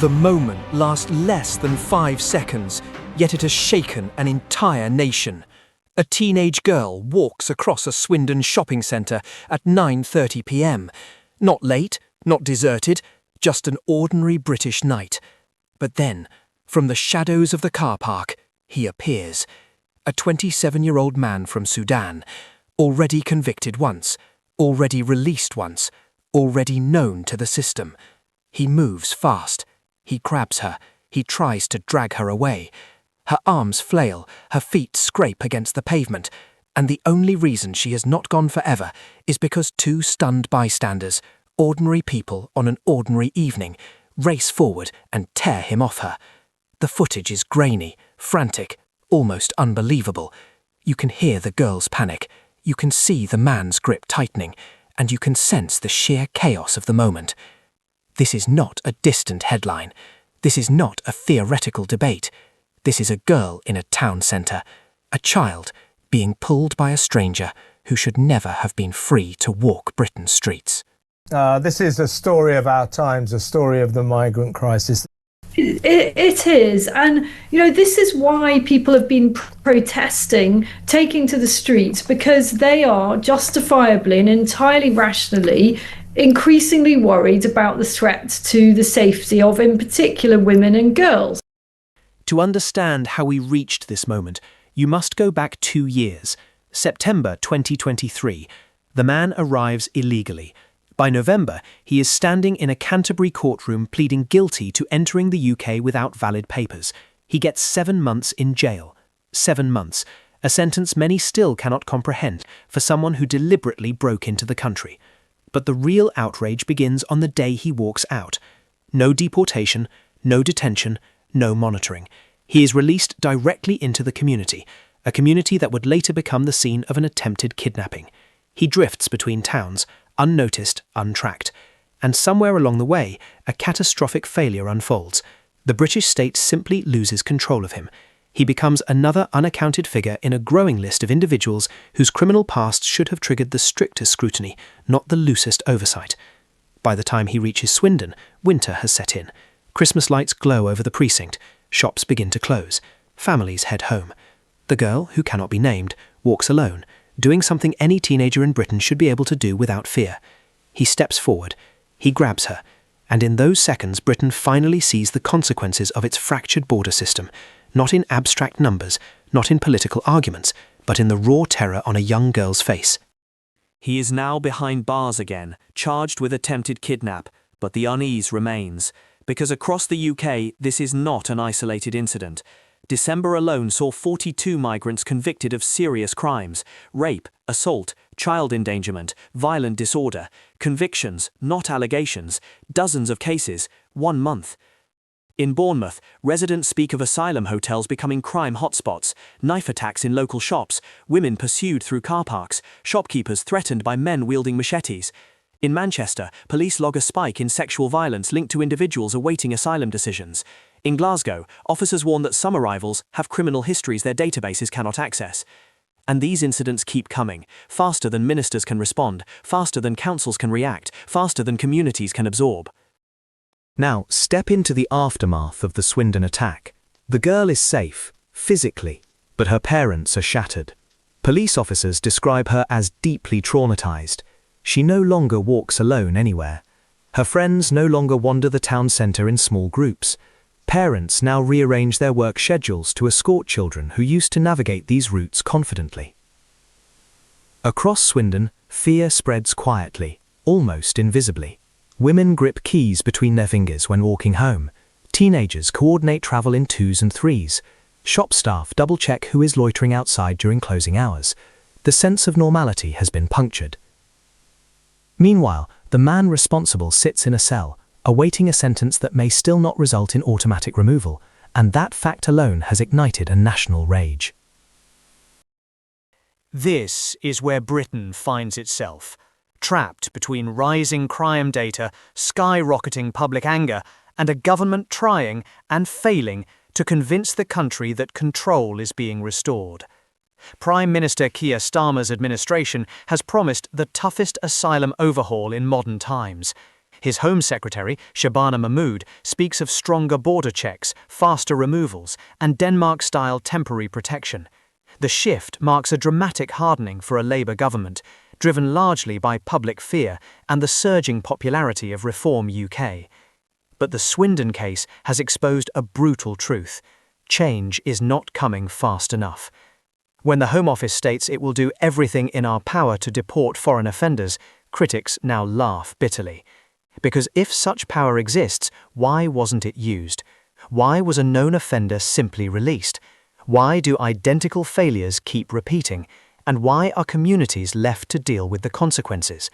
The moment lasts less than 5 seconds, yet it has shaken an entire nation. A teenage girl walks across a Swindon shopping centre at 9:30 p.m. Not late, not deserted, just an ordinary British night. But then, from the shadows of the car park, he appears. A 27-year-old man from Sudan, already convicted once, already released once, already known to the system. He moves fast. He grabs her. He tries to drag her away. Her arms flail, her feet scrape against the pavement, and the only reason she has not gone forever is because 2 stunned bystanders, ordinary people on an ordinary evening, race forward and tear him off her. The footage is grainy, frantic, almost unbelievable. You can hear the girl's panic, you can see the man's grip tightening, and you can sense the sheer chaos of the moment. This is not a distant headline. This is not a theoretical debate. This is a girl in a town centre, a child being pulled by a stranger who should never have been free to walk Britain's streets. This is a story of our times, a story of the migrant crisis. It is, and this is why people have been protesting, taking to the streets, because they are justifiably and entirely rationally increasingly worried about the threat to the safety of, in particular, women and girls. To understand how we reached this moment, you must go back 2 years. September 2023. The man arrives illegally. By November, he is standing in a Canterbury courtroom pleading guilty to entering the UK without valid papers. He gets 7 months in jail. 7 months, a sentence many still cannot comprehend for someone who deliberately broke into the country. But the real outrage begins on the day he walks out. No deportation, no detention, no monitoring. He is released directly into the community, a community that would later become the scene of an attempted kidnapping. He drifts between towns, unnoticed, untracked. And somewhere along the way, a catastrophic failure unfolds. The British state simply loses control of him. He becomes another unaccounted figure in a growing list of individuals whose criminal past should have triggered the strictest scrutiny, not the loosest oversight. By the time he reaches Swindon, winter has set in. Christmas lights glow over the precinct. Shops begin to close. Families head home. The girl, who cannot be named, walks alone, doing something any teenager in Britain should be able to do without fear. He steps forward. He grabs her. And in those seconds, Britain finally sees the consequences of its fractured border system, not in abstract numbers, not in political arguments, but in the raw terror on a young girl's face. He is now behind bars again, charged with attempted kidnap, but the unease remains. Because across the UK, this is not an isolated incident. December alone saw 42 migrants convicted of serious crimes: rape, assault, child endangerment, violent disorder. Convictions, not allegations. Dozens of cases, 1 month. In Bournemouth, residents speak of asylum hotels becoming crime hotspots, knife attacks in local shops, women pursued through car parks, shopkeepers threatened by men wielding machetes. In Manchester, police log a spike in sexual violence linked to individuals awaiting asylum decisions. In Glasgow, officers warn that some arrivals have criminal histories their databases cannot access. And these incidents keep coming, faster than ministers can respond, faster than councils can react, faster than communities can absorb. Now, step into the aftermath of the Swindon attack. The girl is safe, physically, but her parents are shattered. Police officers describe her as deeply traumatized. She no longer walks alone anywhere. Her friends no longer wander the town centre in small groups. Parents now rearrange their work schedules to escort children who used to navigate these routes confidently. Across Swindon, fear spreads quietly, almost invisibly. Women grip keys between their fingers when walking home. Teenagers coordinate travel in 2s and 3s. Shop staff double-check who is loitering outside during closing hours. The sense of normality has been punctured. Meanwhile, the man responsible sits in a cell, awaiting a sentence that may still not result in automatic removal, and that fact alone has ignited a national rage. This is where Britain finds itself, trapped between rising crime data, skyrocketing public anger, and a government trying and failing to convince the country that control is being restored. Prime Minister Keir Starmer's administration has promised the toughest asylum overhaul in modern times. His Home Secretary, Shabana Mahmood, speaks of stronger border checks, faster removals, and Denmark-style temporary protection. The shift marks a dramatic hardening for a Labour government, driven largely by public fear and the surging popularity of Reform UK. But the Swindon case has exposed a brutal truth. Change is not coming fast enough. When the Home Office states it will do everything in our power to deport foreign offenders, critics now laugh bitterly. Because if such power exists, why wasn't it used? Why was a known offender simply released? Why do identical failures keep repeating? And why are communities left to deal with the consequences?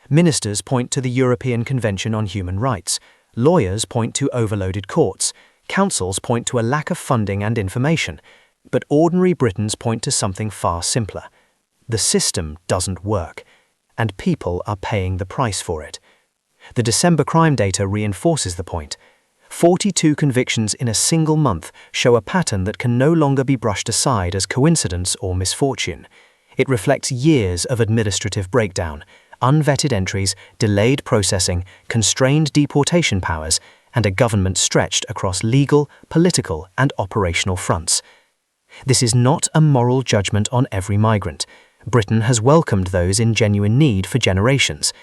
Ministers point to the European Convention on Human Rights. Lawyers point to overloaded courts. Councils point to a lack of funding and information. But ordinary Britons point to something far simpler. The system doesn't work, and people are paying the price for it. The December crime data reinforces the point. 42 convictions in a single month show a pattern that can no longer be brushed aside as coincidence or misfortune. It reflects years of administrative breakdown, unvetted entries, delayed processing, constrained deportation powers, and a government stretched across legal, political, and operational fronts. This is not a moral judgment on every migrant. Britain has welcomed those in genuine need for generations.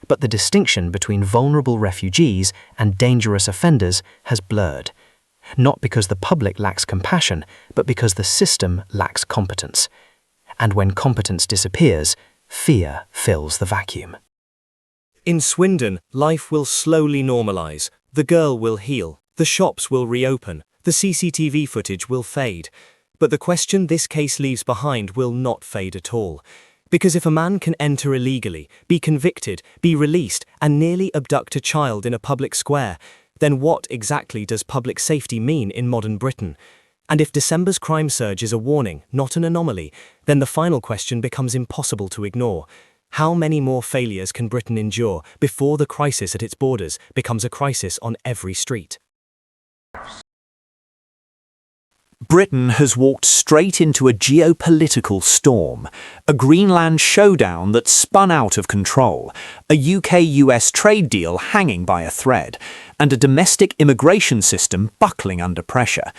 But the distinction between vulnerable refugees and dangerous offenders has blurred. Not because the public lacks compassion, but because the system lacks competence. And when competence disappears, fear fills the vacuum. In Swindon, life will slowly normalise. The girl will heal. The shops will reopen. The CCTV footage will fade. But the question this case leaves behind will not fade at all. Because if a man can enter illegally, be convicted, be released, and nearly abduct a child in a public square, then what exactly does public safety mean in modern Britain? And if December's crime surge is a warning, not an anomaly, then the final question becomes impossible to ignore. How many more failures can Britain endure before the crisis at its borders becomes a crisis on every street? Britain has walked straight into a geopolitical storm, a Greenland showdown that spun out of control, a UK-US trade deal hanging by a thread, and a domestic immigration system buckling under pressure.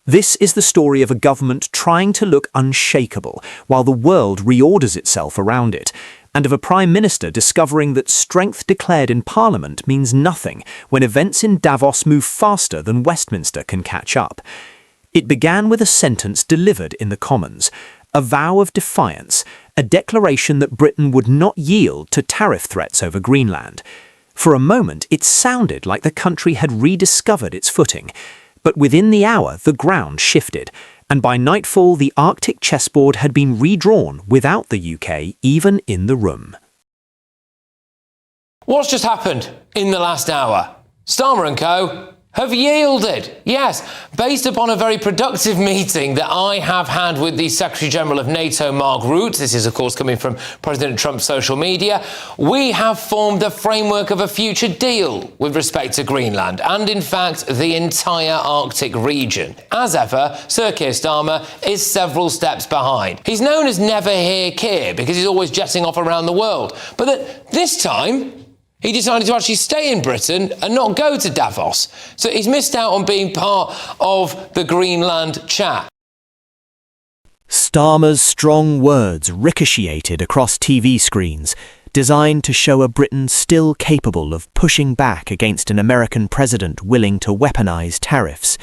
This is the story of a government trying to look unshakable while the world reorders itself around it, and of a Prime Minister discovering that strength declared in Parliament means nothing when events in Davos move faster than Westminster can catch up. It began with a sentence delivered in the Commons, a vow of defiance, a declaration that Britain would not yield to tariff threats over Greenland. For a moment, it sounded like the country had rediscovered its footing, but within the hour the ground shifted, and by nightfall the Arctic chessboard had been redrawn without the UK even in the room. What's just happened in the last hour? Starmer & Co. have yielded. Yes, based upon a very productive meeting that I have had with the Secretary-General of NATO, Mark Rutte, this is of course coming from President Trump's social media, we have formed the framework of a future deal with respect to Greenland and in fact the entire Arctic region. As ever, Sir Keir Starmer is several steps behind. He's known as Never Hear Keir because he's always jetting off around the world, but this time he decided to actually stay in Britain and not go to Davos. So he's missed out on being part of the Greenland chat. Starmer's strong words ricocheted across TV screens, designed to show a Britain still capable of pushing back against an American president willing to weaponize tariffs.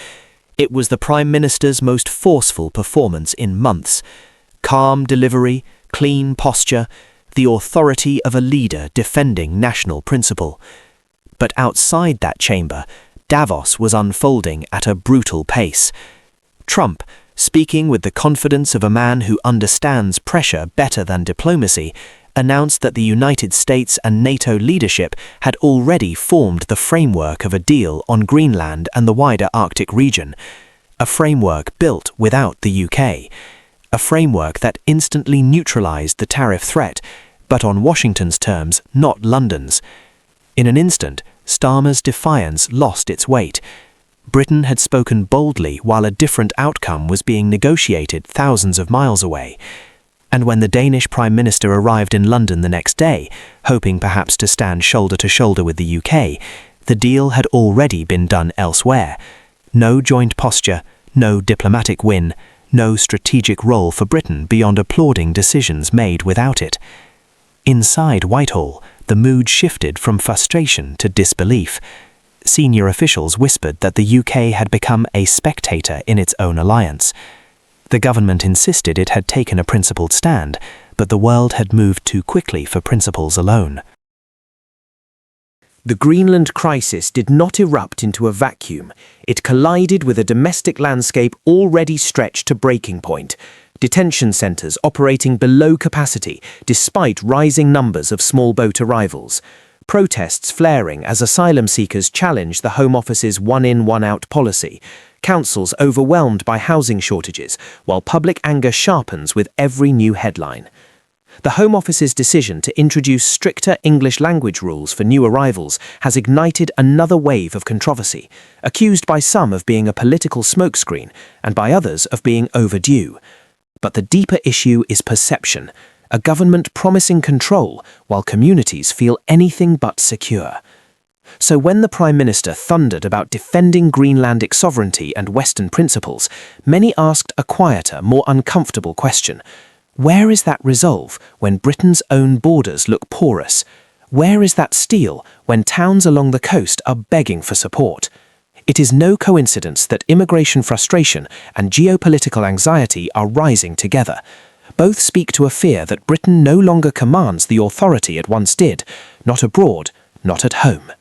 It was the Prime Minister's most forceful performance in months. Calm delivery, clean posture, the authority of a leader defending national principle. But outside that chamber, Davos was unfolding at a brutal pace. Trump, speaking with the confidence of a man who understands pressure better than diplomacy, announced that the United States and NATO leadership had already formed the framework of a deal on Greenland and the wider Arctic region, a framework built without the UK. A framework that instantly neutralized the tariff threat, but on Washington's terms, not London's. In an instant, Starmer's defiance lost its weight. Britain had spoken boldly while a different outcome was being negotiated thousands of miles away. And when the Danish Prime Minister arrived in London the next day, hoping perhaps to stand shoulder to shoulder with the UK, the deal had already been done elsewhere. No joint posture, no diplomatic win, no strategic role for Britain beyond applauding decisions made without it. Inside Whitehall, the mood shifted from frustration to disbelief. Senior officials whispered that the UK had become a spectator in its own alliance. The government insisted it had taken a principled stand, but the world had moved too quickly for principles alone. The Greenland crisis did not erupt into a vacuum. It collided with a domestic landscape already stretched to breaking point. Detention centres operating below capacity despite rising numbers of small boat arrivals. Protests flaring as asylum seekers challenged the Home Office's one-in, one-out policy. Councils overwhelmed by housing shortages, while public anger sharpens with every new headline. The Home Office's decision to introduce stricter English language rules for new arrivals has ignited another wave of controversy, accused by some of being a political smokescreen and by others of being overdue. But the deeper issue is perception, a government promising control while communities feel anything but secure. So when the Prime Minister thundered about defending Greenlandic sovereignty and Western principles, many asked a quieter, more uncomfortable question. Where is that resolve when Britain's own borders look porous? Where is that steel when towns along the coast are begging for support? It is no coincidence that immigration frustration and geopolitical anxiety are rising together. Both speak to a fear that Britain no longer commands the authority it once did, not abroad, not at home.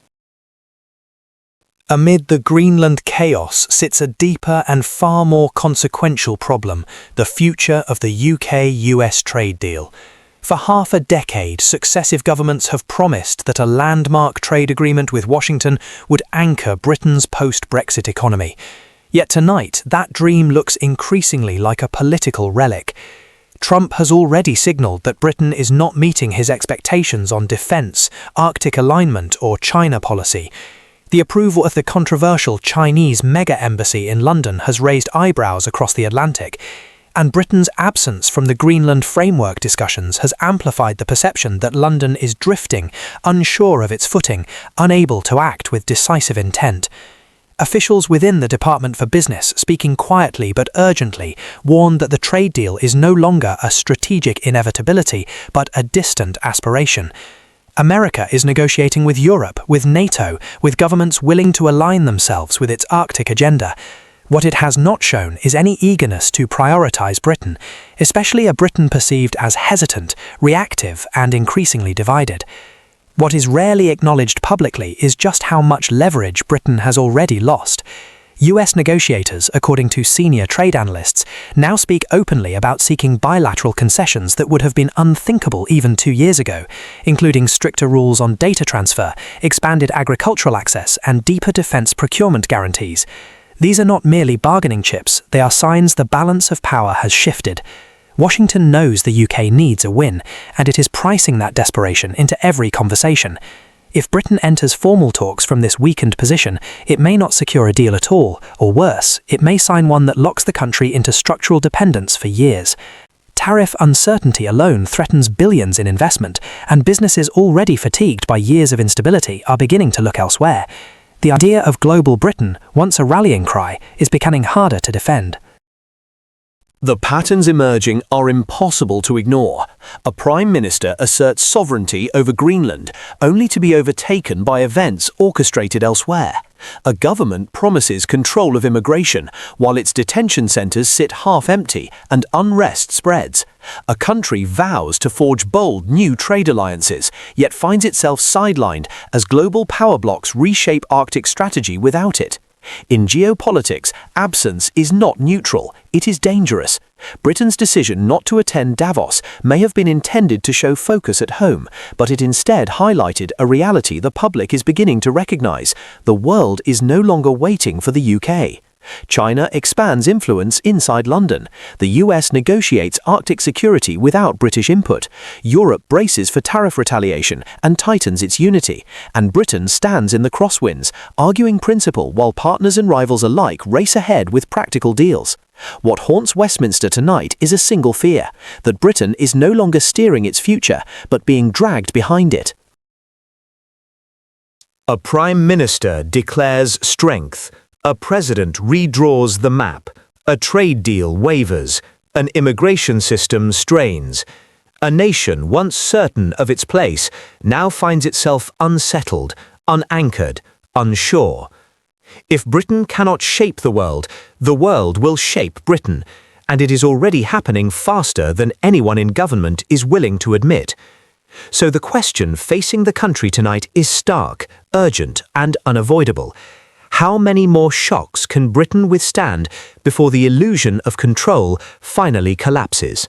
Amid the Greenland chaos sits a deeper and far more consequential problem, the future of the UK-US trade deal. For half a decade, successive governments have promised that a landmark trade agreement with Washington would anchor Britain's post-Brexit economy. Yet tonight, that dream looks increasingly like a political relic. Trump has already signalled that Britain is not meeting his expectations on defence, Arctic alignment or China policy. The approval of the controversial Chinese mega-embassy in London has raised eyebrows across the Atlantic, and Britain's absence from the Greenland framework discussions has amplified the perception that London is drifting, unsure of its footing, unable to act with decisive intent. Officials within the Department for Business, speaking quietly but urgently, warned that the trade deal is no longer a strategic inevitability, but a distant aspiration. America is negotiating with Europe, with NATO, with governments willing to align themselves with its Arctic agenda. What it has not shown is any eagerness to prioritise Britain, especially a Britain perceived as hesitant, reactive, and increasingly divided. What is rarely acknowledged publicly is just how much leverage Britain has already lost. US negotiators, according to senior trade analysts, now speak openly about seeking bilateral concessions that would have been unthinkable even 2 years ago, including stricter rules on data transfer, expanded agricultural access, and deeper defence procurement guarantees. These are not merely bargaining chips, they are signs the balance of power has shifted. Washington knows the UK needs a win, and it is pricing that desperation into every conversation. If Britain enters formal talks from this weakened position, it may not secure a deal at all, or worse, it may sign one that locks the country into structural dependence for years. Tariff uncertainty alone threatens billions in investment, and businesses already fatigued by years of instability are beginning to look elsewhere. The idea of global Britain, once a rallying cry, is becoming harder to defend. The patterns emerging are impossible to ignore. A Prime Minister asserts sovereignty over Greenland, only to be overtaken by events orchestrated elsewhere. A government promises control of immigration, while its detention centres sit half-empty and unrest spreads. A country vows to forge bold new trade alliances, yet finds itself sidelined as global power blocks reshape Arctic strategy without it. In geopolitics, absence is not neutral, it is dangerous. Britain's decision not to attend Davos may have been intended to show focus at home, but it instead highlighted a reality the public is beginning to recognise. The world is no longer waiting for the UK. China expands influence inside London. The US negotiates Arctic security without British input. Europe braces for tariff retaliation and tightens its unity. And Britain stands in the crosswinds, arguing principle while partners and rivals alike race ahead with practical deals. What haunts Westminster tonight is a single fear, that Britain is no longer steering its future, but being dragged behind it. A Prime Minister declares strength. A President redraws the map. A trade deal wavers. An immigration system strains. A nation once certain of its place now finds itself unsettled, unanchored, unsure. If Britain cannot shape the world will shape Britain, and it is already happening faster than anyone in government is willing to admit. So the question facing the country tonight is stark, urgent, and unavoidable. How many more shocks can Britain withstand before the illusion of control finally collapses?